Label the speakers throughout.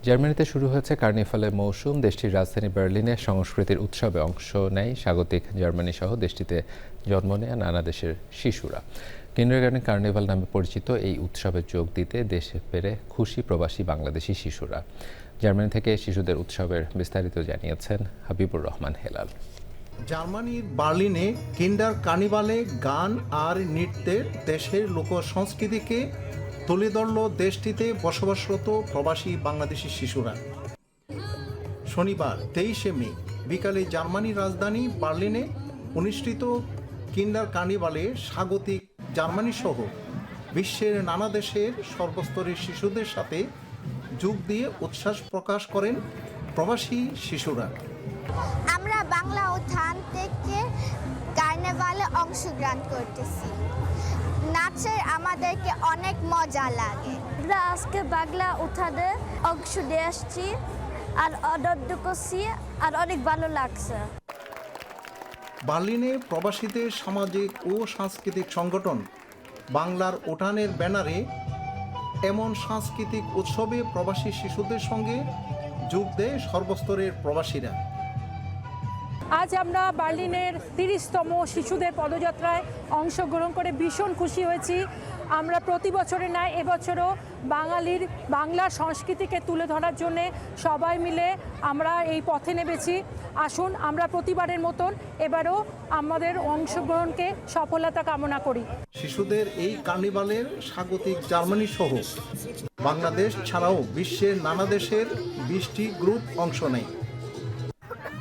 Speaker 1: জার্মানিতে শুরু হয়েছে কার্নিভালের মৌসুম। দেশটির রাজধানী বার্লিনে সংস্কৃতির উৎসবে অংশ নেয় স্বাগতিক জার্মানি সহ দেশটিতে জন্ম নেয়া নানা দেশের শিশুরা। কিন্ডারগার্টেন কার্নিভাল নামে পরিচিত এই উৎসবে যোগ দিতে দেশে ফেরে খুশি প্রবাসী বাংলাদেশি শিশুরা। জার্মানি থেকে শিশুদের উৎসবের বিস্তারিত জানিয়েছেন হাবিবুর রহমান হেলাল।
Speaker 2: জার্মানির বার্লিনে কিন্ডার কার্নিভালে গান আর নৃত্যের দেশের লোক সংস্কৃতিকে তুলে ধরল দেশটিতে বসবাসরত প্রবাসী বাংলাদেশি শিশুরা। শনিবার 23শে মে বিকালে জার্মানির রাজধানী বার্লিনে অনুষ্ঠিত কিন্ডার কার্নিভালে স্বাগতিক জার্মানি সহ বিশ্বের নানা দেশের সর্বস্তরের শিশুদের সাথে যোগ দিয়ে উচ্ছ্বাস প্রকাশ করেন প্রবাসী শিশুরা।
Speaker 3: আমরা বাংলা উত্থান থেকে কার্নিভালে অংশগ্রহণ করতেছি। নাচের আমাদেরকে অনেক মজা লাগে।
Speaker 4: আমরা আজকে বাংলা উত্থানে অংশ নিয়ে আসছি আর আনন্দ করছি আর অনেক ভালো লাগছে।
Speaker 2: বার্লিনে প্রবাসীদের সামাজিক ও সাংস্কৃতিক সংগঠন বাংলার উঠানের ব্যানারে এমন সাংস্কৃতিক উৎসবে প্রবাসী শিশুদের সঙ্গে যোগ দেয় সর্বস্তরের প্রবাসীরা।
Speaker 5: আজ আমরা বার্লিনের 30তম শিশুদের পদযাত্রায় অংশগ্রহণ করে ভীষণ খুশি হয়েছি। আমরা প্রতি বছরে নয় এবছরও বাংলার সংস্কৃতিকে তুলে ধরার জন্যে সবাই মিলে আমরা এই পথে নেমেছি। আসুন আমরা প্রতিবারের মতন এবারও আমাদের অংশগ্রহণকে সফলতা কামনা করি।
Speaker 2: শিশুদের এই কার্নিভালের স্বাগতিক জার্মানি সহ বাংলাদেশ ছাড়াও বিশ্বের নানা দেশের 20টি গ্রুপ অংশ নেয়।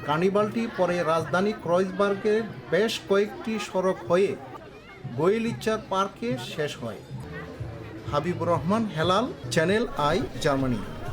Speaker 2: কার্নিভালটি পরে রাজধানী ক্রয়জবার্গের বেশ কয়েকটি সড়ক হয়ে গোয়েলিচার পার্কে শেষ হয়। Habibur Rahman Helal, channel I, Germany.